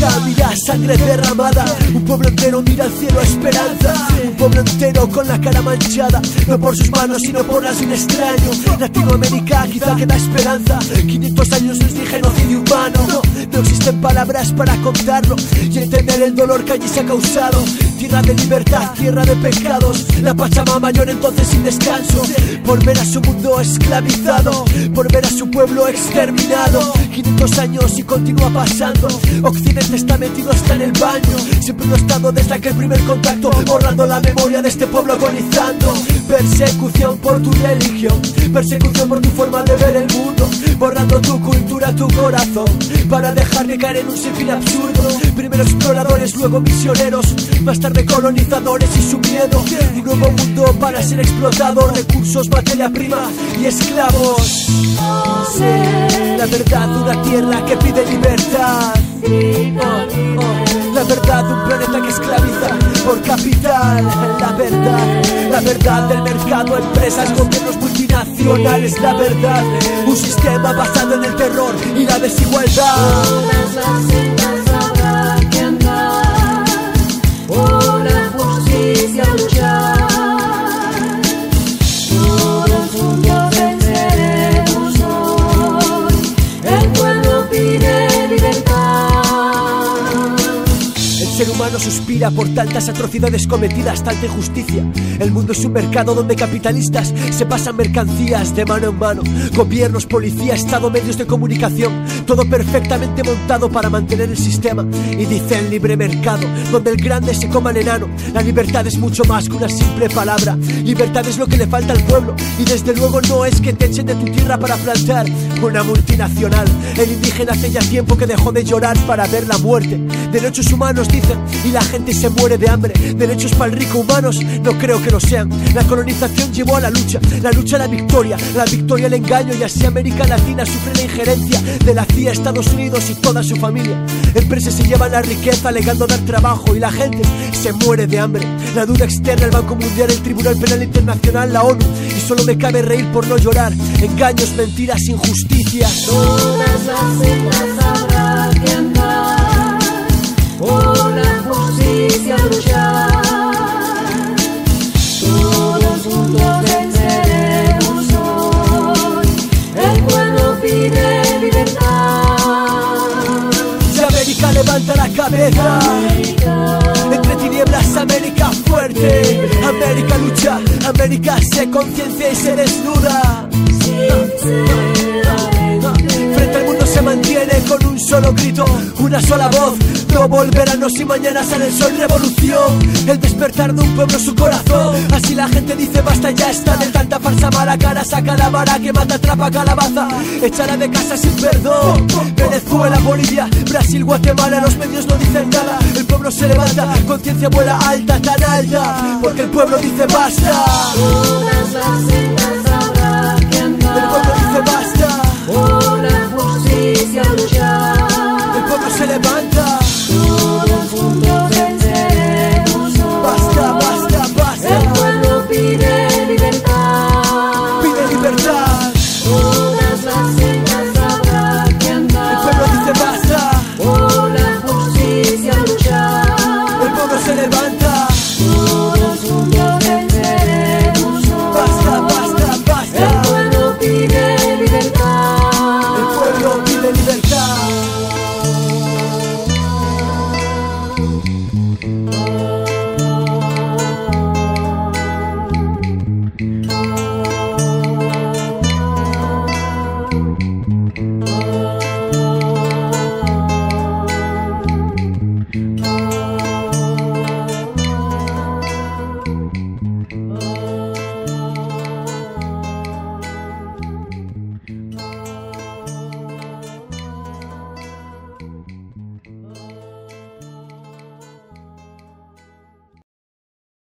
África, mira sangre derramada. Un pueblo entero mira al cielo a esperanza. Un pueblo entero con la cara manchada, no por sus manos sino por las de un extraño. Latinoamérica quizá queda esperanza. 500 años de genocidio humano. No existen palabras para contarlo y entender el dolor que allí se ha causado. Tierra de libertad, tierra de pecados. La Pachamama llora entonces sin descanso por ver a su mundo esclavizado, por ver a su pueblo exterminado. 500 años y continúa pasando. Occidente está metido hasta en el baño. Siempre lo ha estado desde aquel primer contacto, borrando la memoria de este pueblo agonizando. Persecución por tu religión, persecución por tu forma de ver el mundo, borrando tu cultura, tu corazón, para dejarte caer en un sinfín absurdo. Primero exploradores, luego misioneros, más tarde colonizadores y su miedo. Un nuevo mundo para ser explotado, recursos, materia prima y esclavos. La verdad, una tierra que pide libertad. La verdad, un planeta que esclaviza por capital. La verdad del mercado, empresas, gobiernos multinacionales. La verdad, un sistema basado en el terror y la desigualdad. Todas las sendas habrá que andar, por la justicia luchar. Todos juntos venceremos hoy. El pueblo pide libertad. El ser humano suspira por tantas atrocidades cometidas, tanta injusticia. El mundo es un mercado donde capitalistas se pasan mercancías de mano en mano. Gobiernos, policía, Estado, medios de comunicación, todo perfectamente montado para mantener el sistema. Y dice el libre mercado, donde el grande se coma al enano. La libertad es mucho más que una simple palabra. Libertad es lo que le falta al pueblo, y desde luego no es que te echen de tu tierra para plantar una multinacional. El indígena hace ya tiempo que dejó de llorar para ver la muerte. Derechos humanos dicen, y la gente se muere de hambre. Derechos para el rico humanos, no creo que lo sean. La colonización llevó a la lucha a la victoria al engaño, y así América Latina sufre la injerencia de la CIA, Estados Unidos y toda su familia. Empresas se llevan la riqueza alegando dar trabajo, y la gente se muere de hambre. La duda externa, el Banco Mundial, el Tribunal Penal Internacional, la ONU, y solo me cabe reír por no llorar. Engaños, mentiras, injusticias. Todas las sendas habrá que andar, por la justicia luchar. Todos juntos venceremos hoy. El pueblo pide libertad. Si América levanta la cabeza, entre tinieblas América fuerte. América lucha, América se conciencia y se desnuda. Frente al mundo se mantiene con un solo grito, una sola voz. No volverán si mañana sale el sol. Revolución, el despertar de un pueblo, su corazón. Así la gente dice basta, ya está de tanta farsa mala cara. Saca la vara que mata, atrapa calabaza, échala de casa sin perdón. Venezuela, Bolivia, Brasil, Guatemala, los medios no dicen nada. El pueblo se levanta, conciencia vuela alta, tan alta, porque el pueblo dice basta. Todas las sendas habrá que andar, El pueblo dice basta. por la justicia luchar.